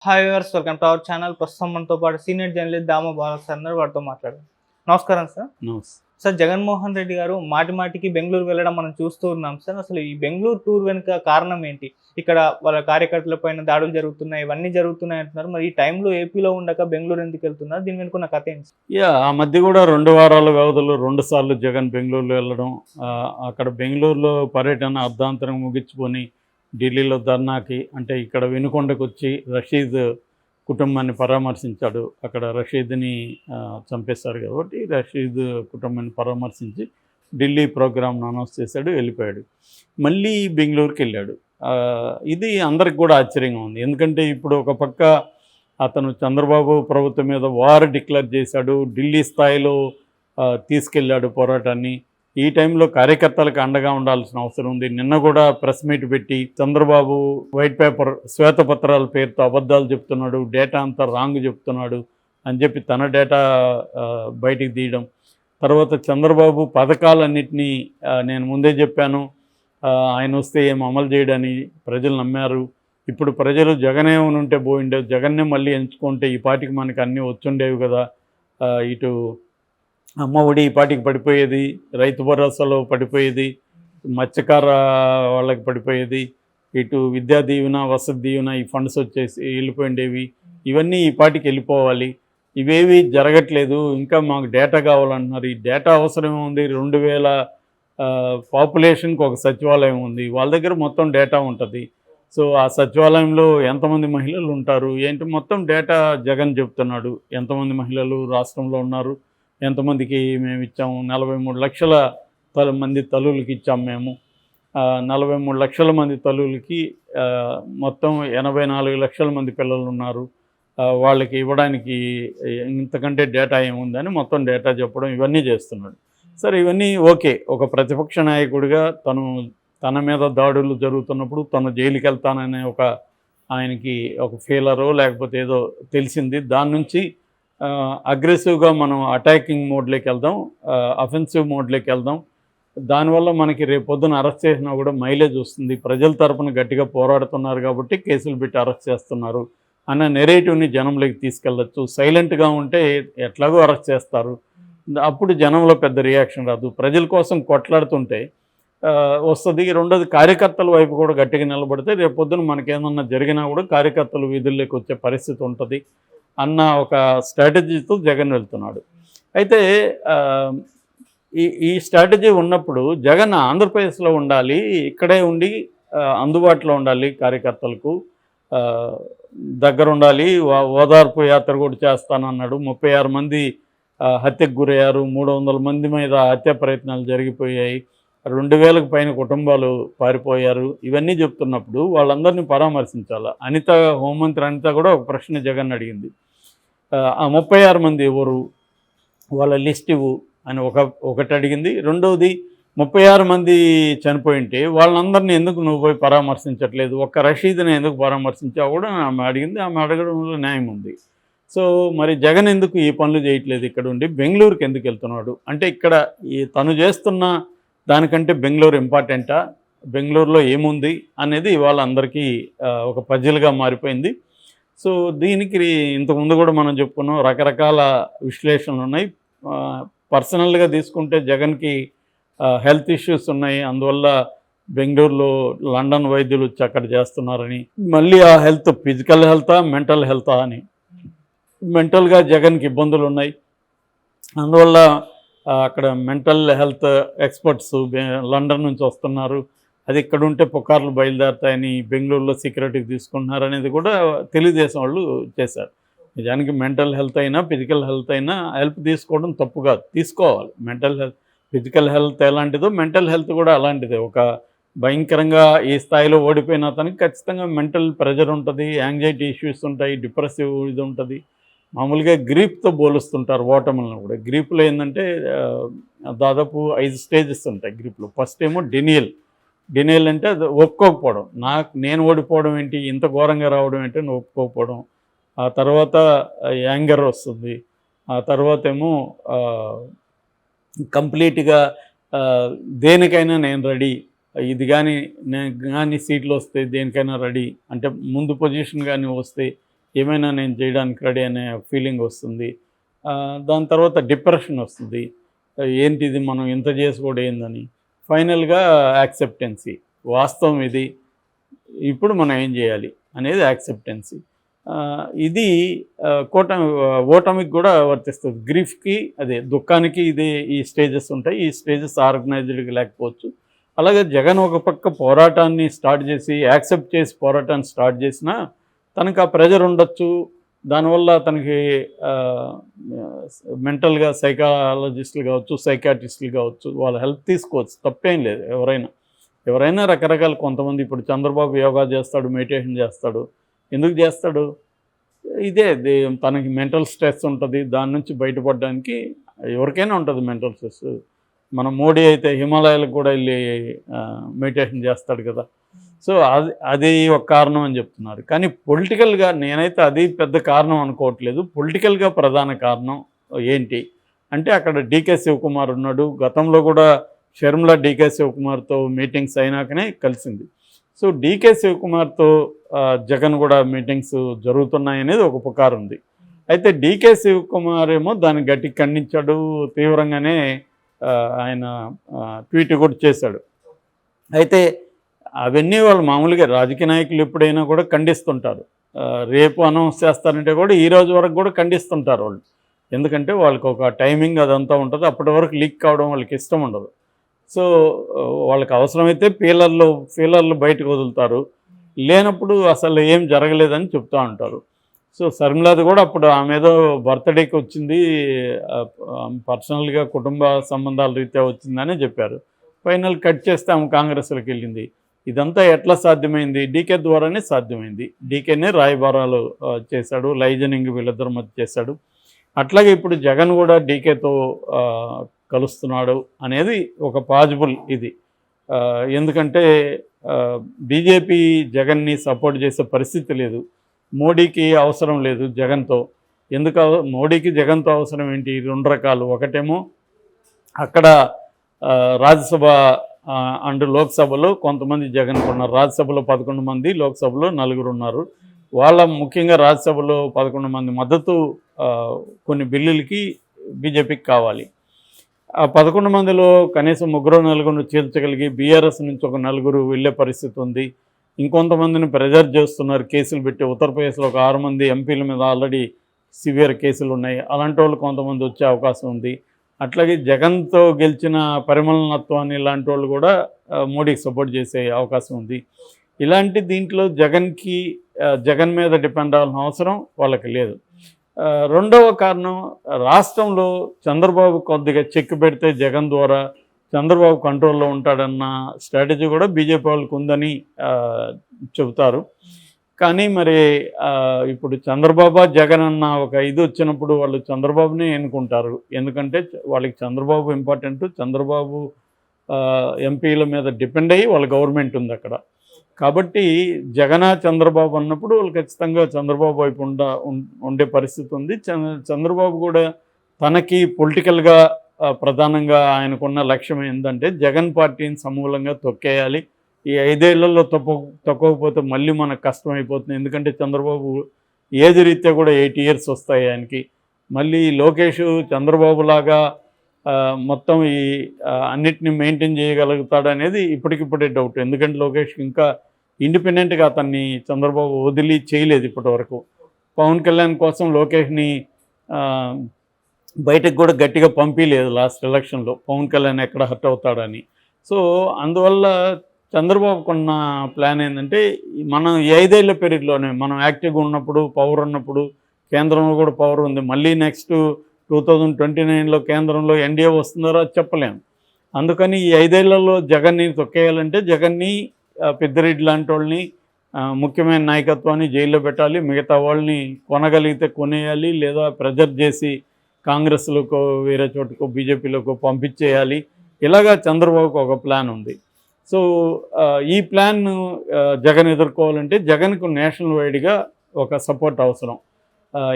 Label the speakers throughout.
Speaker 1: Hi viewers, welcome to our channel. ప్రస్తుతం మనతో పాటు సీనియర్ జర్నలిస్ట్ దామ బాలక్ సార్ ఉన్నారు. వారితో మాట్లాడదాం. నమస్కారం సార్.
Speaker 2: నమస్తే.
Speaker 1: సార్, జగన్మోహన్ రెడ్డి గారు మాటి మాటికి బెంగళూరు వెళ్ళడం మనం చూస్తూ ఉన్నాం సార్. అసలు ఈ బెంగళూరు టూర్ వెనుక కారణం ఏంటి? ఇక్కడ వాళ్ళ కార్యకర్తల పైన దాడులు జరుగుతున్నాయి, ఇవన్నీ జరుగుతున్నాయి అంటున్నారు. మరి ఈ టైంలో ఏపీలో ఉండక బెంగళూరు ఎందుకు వెళ్తున్నారు? దీని వెనుక ఉన్న కథ ఏంటి?
Speaker 2: ఆ మధ్య కూడా 2 వారాల వ్యవధిలో 2 సార్లు జగన్ బెంగళూరులో వెళ్ళడం, అక్కడ బెంగళూరులో పర్యటన అర్ధాంతరం ముగించుకొని ఢిల్లీలో ధర్నాకి, అంటే ఇక్కడ వినుకొండకు వచ్చి రషీద్ కుటుంబాన్ని పరామర్శించాడు. అక్కడ రషీద్ని చంపేశారు కాబట్టి రషీద్ కుటుంబాన్ని పరామర్శించి ఢిల్లీ ప్రోగ్రామ్ను అనౌన్స్ చేశాడు, వెళ్ళిపోయాడు. మళ్ళీ బెంగళూరుకి వెళ్ళాడు. ఇది అందరికి కూడా ఆశ్చర్యంగా ఉంది. ఎందుకంటే ఇప్పుడు ఒక పక్క అతను చంద్రబాబు ప్రభుత్వం మీద వార్ డిక్లేర్ చేశాడు, ఢిల్లీ స్థాయిలో తీసుకెళ్ళాడు పోరాటాన్ని. ఈ టైంలో కార్యకర్తలకు అండగా ఉండాల్సిన అవసరం ఉంది. నిన్న కూడా ప్రెస్ మీట్ పెట్టి చంద్రబాబు వైట్ పేపర్ శ్వేతపత్రాల పేరుతో అబద్ధాలు చెప్తున్నాడు, డేటా అంతా రాంగ్ చెప్తున్నాడు అని చెప్పి తన డేటా బయటికి తీయడం. తర్వాత చంద్రబాబు పథకాలన్నింటినీ నేను ముందే చెప్పాను, ఆయన వస్తే ఏం అమలు చేయడని ప్రజలు నమ్మారు. ఇప్పుడు ప్రజలు జగనే ఉంటే పోయిండేది, జగన్నే మళ్ళీ ఎంచుకుంటే ఈ పాటికి మనకి అన్నీ వచ్చుండేవి కదా. ఇటు అమ్మ ఒడి ఈ పాటికి పడిపోయేది, రైతు భరోసాలో పడిపోయేది, మత్స్యకార వాళ్ళకి పడిపోయేది, ఇటు విద్యా దీవెన, వసతి దీవెన ఈ ఫండ్స్ వచ్చేసి వెళ్ళిపోయిండేవి. ఇవన్నీ ఈ పాటికి వెళ్ళిపోవాలి. ఇవేవి జరగట్లేదు. ఇంకా మాకు డేటా కావాలంటున్నారు. ఈ డేటా అవసరం ఉంది. 2000 పాపులేషన్కి ఒక సచివాలయం ఉంది, వాళ్ళ దగ్గర మొత్తం డేటా ఉంటుంది. సో ఆ సచివాలయంలో ఎంతమంది మహిళలు ఉంటారు ఏంటి మొత్తం డేటా జగన్ చెప్తున్నాడు. ఎంతమంది మహిళలు రాష్ట్రంలో ఉన్నారు, ఎంతమందికి మేము ఇచ్చాము, 43 లక్షల మంది తల్లులకి ఇచ్చాము మేము. 43 లక్షల మంది తల్లులకి మొత్తం 84 లక్షల మంది పిల్లలు ఉన్నారు. వాళ్ళకి ఇవ్వడానికి ఇంతకంటే డేటా ఏముందని మొత్తం డేటా చెప్పడం, ఇవన్నీ చేస్తున్నాడు. సరే, ఇవన్నీ ఓకే. ఒక ప్రతిపక్ష నాయకుడిగా తన మీద దాడులు జరుగుతున్నప్పుడు తను జైలుకి వెళ్తాననే ఆయనకి ఒక ఫీలరో లేకపోతే ఏదో తెలిసింది. దాని నుంచి అగ్రెసివ్గా మనం అటాకింగ్ మోడ్లోకి వెళ్దాం, అఫెన్సివ్ మోడ్లోకి వెళ్దాం. దానివల్ల మనకి రేపొద్దున అరెస్ట్ చేసినా కూడా మైలేజ్ వస్తుంది. ప్రజల తరపున గట్టిగా పోరాడుతున్నారు కాబట్టి కేసులు పెట్టి అరెస్ట్ చేస్తున్నారు అన్న నెరేటివ్ని జనంలోకి తీసుకెళ్ళచ్చు. సైలెంట్గా ఉంటే ఎట్లాగో అరెస్ట్ చేస్తారు, అప్పుడు జనంలో పెద్ద రియాక్షన్ రాదు. ప్రజల కోసం కొట్లాడుతుంటే వస్తుంది. రెండోది, కార్యకర్తల వైపు కూడా గట్టిగా నిలబడితే రేపొద్దున మనకేమన్నా జరిగినా కూడా కార్యకర్తలు వీధుల్లోకి వచ్చే పరిస్థితి ఉంటుంది అన్న ఒక స్ట్రాటజీతో జగన్ వెళ్తున్నాడు. అయితే ఈ స్ట్రాటజీ ఉన్నప్పుడు జగన్ ఆంధ్రప్రదేశ్లో ఉండాలి, ఇక్కడే ఉండి అందుబాటులో ఉండాలి, కార్యకర్తలకు దగ్గర ఉండాలి. ఓదార్పు యాత్ర కూడా చేస్తానన్నాడు. 36 మంది హత్యకు గురయ్యారు, 300 మంది మీద హత్య ప్రయత్నాలు జరిగిపోయాయి, 2000కు పైన కుటుంబాలు పారిపోయారు. ఇవన్నీ చెప్తున్నప్పుడు వాళ్ళందరినీ పరామర్శించాలి. హోంమంత్రి అనిత కూడా ఒక ప్రశ్న జగన్ అడిగింది, ఆ 36 మంది ఎవరు, వాళ్ళ లిస్ట్ ఇవ్వు అని ఒకటి అడిగింది. రెండవది, 36 మంది చనిపోయింటే వాళ్ళందరినీ ఎందుకు నువ్వు పోయి పరామర్శించట్లేదు, ఒక్క రషీద్ని ఎందుకు పరామర్శించావు కూడా ఆమె అడిగింది. ఆమె అడగడంలో న్యాయం ఉంది. సో మరి జగన్ ఎందుకు ఈ పనులు చేయట్లేదు, ఇక్కడ ఉండి బెంగళూరుకి ఎందుకు వెళ్తున్నాడు అంటే, ఇక్కడ తను చేస్తున్న దానికంటే బెంగళూరు ఇంపార్టెంటా, బెంగళూరులో ఏముంది అనేది ఇవాళ అందరికీ ఒక పజిల్గా మారిపోయింది. సో దీనికి ఇంతకుముందు కూడా మనం చెప్పుకున్నాం, రకరకాల విశ్లేషణలు ఉన్నాయి. పర్సనల్గా తీసుకుంటే జగన్కి హెల్త్ ఇష్యూస్ ఉన్నాయి, అందువల్ల బెంగళూరులో లండన్ వైద్యులు వచ్చి అక్కడ చేస్తున్నారని, మళ్ళీ ఆ హెల్త్ ఫిజికల్ హెల్తా మెంటల్ హెల్తా అని, మెంటల్గా జగన్కి ఇబ్బందులు ఉన్నాయి, అందువల్ల అక్కడ మెంటల్ హెల్త్ ఎక్స్పర్ట్స్ లండన్ నుంచి వస్తున్నారు, అది ఇక్కడ ఉంటే పుకార్లు బయలుదేరుతాయని బెంగళూరులో సెక్యూరిటీకి తీసుకుంటున్నారు అనేది కూడా తెలుగుదేశం వాళ్ళు చేశారు. నిజానికి మెంటల్ హెల్త్ అయినా ఫిజికల్ హెల్త్ అయినా హెల్ప్ తీసుకోవడం తప్పు కాదు, తీసుకోవాలి. ఫిజికల్ హెల్త్ ఎలాంటిదో మెంటల్ హెల్త్ కూడా అలాంటిదే. ఒక భయంకరంగా ఈ స్థాయిలో ఓడిపోయిన అతనికి ఖచ్చితంగా మెంటల్ ప్రెజర్ ఉంటుంది, యాంగ్జైటీ ఇష్యూస్ ఉంటాయి, డిప్రెసివ్ ఇది ఉంటుంది. మామూలుగా గ్రీప్తో పోలుస్తుంటారు ఓటములను కూడా. గ్రీప్లో ఏంటంటే దాదాపు 5 స్టేజెస్ ఉంటాయి గ్రీప్లో. ఫస్ట్ ఏమో డినియల్ అంటే అది ఒప్పుకోకపోవడం, నేను ఓడిపోవడం ఏంటి, ఇంత ఘోరంగా రావడం ఏంటి అని ఒప్పుకోకపోవడం. ఆ తర్వాత యాంగర్ వస్తుంది. ఆ తర్వాత ఏమో కంప్లీట్గా దేనికైనా నేను రెడీ, ఇది కానీ నేను సీట్లు వస్తే దేనికైనా రెడీ అంటే, ముందు పొజిషన్ కానీ వస్తే ఏమైనా నేను చేయడానికి రెడీ అనే ఫీలింగ్ వస్తుంది. దాని తర్వాత డిప్రెషన్ వస్తుంది. ఏంటిది మనం ఇంత చేసి కూడా ఏందని. ఫైనల్గా యాక్సెప్టెన్సీ, వాస్తవం ఇది, ఇప్పుడు మనం ఏం చేయాలి అనేది యాక్సెప్టెన్సీ. ఇది ఓటమికి కూడా వర్తిస్తుంది. గ్రీఫ్కి అదే దుఃఖానికి ఇదే ఈ స్టేజెస్ ఉంటాయి. ఈ స్టేజెస్ ఆర్గనైజ్డ్గా లేకపోవచ్చు. అలాగే జగన్ ఒక పక్క పోరాటాన్ని స్టార్ట్ చేసి యాక్సెప్ట్ చేసి పోరాటాన్ని స్టార్ట్ చేసినా తనకు ఆ ప్రెజర్ ఉండొచ్చు. దానివల్ల తనకి మెంటల్గా సైకాలజిస్టులు కావచ్చు, సైకాట్రిస్టులు కావచ్చు, వాళ్ళ హెల్ప్ తీసుకోవచ్చు, తప్పేం లేదు. ఎవరైనా రకరకాల, కొంతమంది ఇప్పుడు చంద్రబాబు యోగా చేస్తాడు, మెడిటేషన్ చేస్తాడు. ఎందుకు చేస్తాడు? తనకి మెంటల్ స్ట్రెస్ ఉంటుంది. దాని నుంచి బయటపడడానికి ఎవరికైనా ఉంటుంది మెంటల్ స్ట్రెస్. మన మోడీ అయితే హిమాలయాలకు కూడా వెళ్ళి మెడిటేషన్ చేస్తాడు కదా. సో అది ఒక కారణం అని చెప్తున్నారు. కానీ పొలిటికల్గా నేనైతే అది పెద్ద కారణం అనుకోవట్లేదు. పొలిటికల్గా ప్రధాన కారణం ఏంటి అంటే, అక్కడ డీకే శివకుమార్ ఉన్నాడు. గతంలో కూడా షర్మిల డీకే శివకుమార్తో మీటింగ్స్ అయినాకనే కలిసింది. సో డీకే శివకుమార్తో జగన్ కూడా మీటింగ్స్ జరుగుతున్నాయనేది ఒక పుకారు ఉంది. అయితే డీకే శివకుమార్ ఏమో దాన్ని గట్టి ఖండించాడు. తీవ్రంగానే ఆయన ట్వీట్ కూడా చేశాడు. అయితే అవన్నీ వాళ్ళు మామూలుగా రాజకీయ నాయకులు ఎప్పుడైనా కూడా ఖండిస్తుంటారు. రేపు అనౌన్స్ చేస్తారంటే కూడా ఈ రోజు వరకు కూడా ఖండిస్తుంటారు వాళ్ళు. ఎందుకంటే వాళ్ళకి ఒక టైమింగ్ అదంతా ఉంటుంది. అప్పటి వరకు లీక్ కావడం వాళ్ళకి ఇష్టం ఉండదు. సో వాళ్ళకి అవసరమైతే ఫీలర్లు బయటకు వదులుతారు. లేనప్పుడు అసలు ఏం జరగలేదని చెప్తూ ఉంటారు. సో శర్మిలాది కూడా అప్పుడు ఆమె ఏదో బర్త్డేకి వచ్చింది, పర్సనల్గా కుటుంబ సంబంధాల రీత్యా వచ్చిందని చెప్పారు. ఫైనల్ కట్ చేస్తే ఆమె కాంగ్రెస్లోకి వెళ్ళింది. ఇదంతా ఎట్లా సాధ్యమైంది? డీకే ద్వారానే సాధ్యమైంది. డీకేనే రాయబారాలు చేశాడు, లైజనింగ్ వీళ్ళిద్దరి మధ్య చేశాడు. అట్లాగే ఇప్పుడు జగన్ కూడా డీకేతో కలుస్తున్నాడు అనేది ఒక పాజిబుల్ ఇది. ఎందుకంటే బీజేపీ జగన్ని సపోర్ట్ చేసే పరిస్థితి లేదు. మోడీకి అవసరం లేదు జగన్తో. మోడీకి జగన్తో అవసరం ఏంటి? రెండు రకాలు. ఒకటేమో అక్కడ రాజ్యసభ అండ్ లోక్సభలో కొంతమంది జగన్కు ఉన్నారు. రాజ్యసభలో 11 మంది, లోక్సభలో 4 ఉన్నారు. వాళ్ళ ముఖ్యంగా రాజ్యసభలో 11 మంది మద్దతు కొన్ని బిల్లులకి బీజేపీకి కావాలి. ఆ 11 మందిలో కనీసం 3-4 చేర్చగలిగి బీఆర్ఎస్ నుంచి ఒక 4 వెళ్ళే పరిస్థితి ఉంది. ఇంకొంతమందిని ప్రెజర్ చేస్తున్నారు, కేసులు పెట్టి. ఉత్తరప్రదేశ్లో ఒక 6 మంది ఎంపీల మీద ఆల్రెడీ సివియర్ కేసులు ఉన్నాయి. అలాంటి వాళ్ళు కొంతమంది వచ్చే అవకాశం ఉంది. అట్లాగే జగన్తో గెలిచిన పరిమళనత్వాన్ని ఇలాంటి వాళ్ళు కూడా మోడీకి సపోర్ట్ చేసే అవకాశం ఉంది. ఇలాంటి దీంట్లో జగన్ మీద డిపెండ్ అవ్వాల్సిన అవసరం వాళ్ళకి లేదు. రెండవ కారణం, రాష్ట్రంలో చంద్రబాబు కొద్దిగా చెక్ పెడితే జగన్ ద్వారా చంద్రబాబు కంట్రోల్లో ఉంటాడన్న స్ట్రాటజీ కూడా బీజేపీ వాళ్ళకు ఉందని చెబుతారు. కానీ మరి ఇప్పుడు చంద్రబాబు జగన్ అన్న ఒక ఇది వచ్చినప్పుడు వాళ్ళు చంద్రబాబునే ఎన్నుకుంటారు. ఎందుకంటే వాళ్ళకి చంద్రబాబు ఇంపార్టెంట్. చంద్రబాబు ఎంపీల మీద డిపెండ్ అయ్యి వాళ్ళ గవర్నమెంట్ ఉంది అక్కడ. కాబట్టి చంద్రబాబు అన్నప్పుడు వాళ్ళు ఖచ్చితంగా చంద్రబాబు వైపు ఉండే పరిస్థితి ఉంది. చంద్రబాబు కూడా తనకి పొలిటికల్గా ప్రధానంగా ఆయనకున్న లక్ష్యం ఏంటంటే జగన్ పార్టీని సమూలంగా తొక్కేయాలి. ఈ 5 ఏళ్లలో తొక్కకపోతే మళ్ళీ మనకు కష్టమైపోతుంది. ఎందుకంటే చంద్రబాబు ఏజ్ రీత్యా కూడా 8 ఇయర్స్ వస్తాయి ఆయనకి. మళ్ళీ లోకేష్ చంద్రబాబు లాగా మొత్తం ఈ అన్నిటిని మెయింటైన్ చేయగలుగుతాడు అనేది ఇప్పటికిప్పుడే డౌట్. ఎందుకంటే లోకేష్ ఇంకా ఇండిపెండెంట్గా అతన్ని చంద్రబాబు వదిలి చేయలేదు ఇప్పటి వరకు. పవన్ కళ్యాణ్ కోసం లోకేష్ని బయటకు కూడా గట్టిగా పంపించలేదు లాస్ట్ ఎలక్షన్లో, పవన్ కళ్యాణ్ ఎక్కడ హర్ట్ అవుతాడని. సో అందువల్ల చంద్రబాబుకున్న ప్లాన్ ఏంటంటే, మనం 5 ఏళ్ల పీరియడ్లోనే మనం యాక్టివ్గా ఉన్నప్పుడు, పవర్ ఉన్నప్పుడు, కేంద్రంలో కూడా పవర్ ఉంది. మళ్ళీ నెక్స్ట్ 2029లో కేంద్రంలో ఎన్డీఏ వస్తుందో అది చెప్పలేము. అందుకని ఈ 5 ఏళ్లలో జగన్ని తొక్కేయాలంటే జగన్ని, పెద్దిరెడ్డి లాంటి వాళ్ళని, ముఖ్యమైన నాయకత్వాన్ని జైల్లో పెట్టాలి. మిగతా వాళ్ళని కొనగలిగితే కొనేయాలి, లేదా ప్రెజర్ చేసి కాంగ్రెస్లోకో వేరే చోటుకో బీజేపీలోకో పంపించేయాలి. ఇలాగా చంద్రబాబుకు ఒక ప్లాన్ ఉంది. సో ఈ ప్లాన్ జగన్ ఎదుర్కోవాలంటే జగన్కు నేషనల్ వైడ్గా ఒక సపోర్ట్ అవసరం.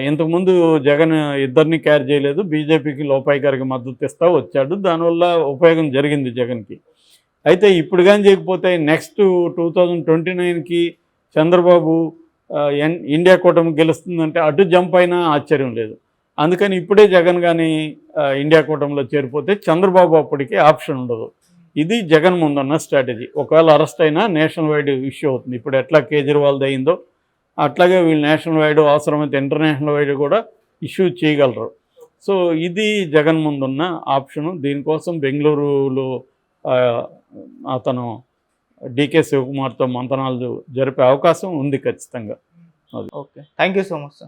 Speaker 2: ఇంతకుముందు జగన్ ఇద్దరిని క్యారీ చేయలేదు. బీజేపీకి లోపాయి గారికి మద్దతు ఇస్తూ వచ్చాడు. దానివల్ల ఉపయోగం జరిగింది జగన్కి. అయితే ఇప్పుడు కానీ చేయకపోతే నెక్స్ట్ 2029కి చంద్రబాబు ఇండియా కూటమి గెలుస్తుందంటే అటు జంప్ అయినా ఆశ్చర్యం లేదు. అందుకని ఇప్పుడే జగన్ కానీ ఇండియా కూటమిలో చేరిపోతే చంద్రబాబు అప్పటికి ఆప్షన్ ఉండదు. ఇది జగన్ ముందున్న స్ట్రాటజీ. ఒకవేళ అరెస్ట్ అయినా నేషనల్ వైడ్ ఇష్యూ అవుతుంది. ఇప్పుడు ఎట్లా కేజ్రీవాల్ది అయిందో అట్లాగే వీళ్ళు నేషనల్ వైడ్, అవసరమైతే ఇంటర్నేషనల్ వైడ్ కూడా ఇష్యూ చేయగలరు. సో ఇది జగన్ ముందున్న ఆప్షను. దీనికోసం బెంగళూరులో అతను డీకే శివకుమార్తో మంతనాలు జరిపే అవకాశం ఉంది ఖచ్చితంగా.
Speaker 1: Okay, thank you so much sir.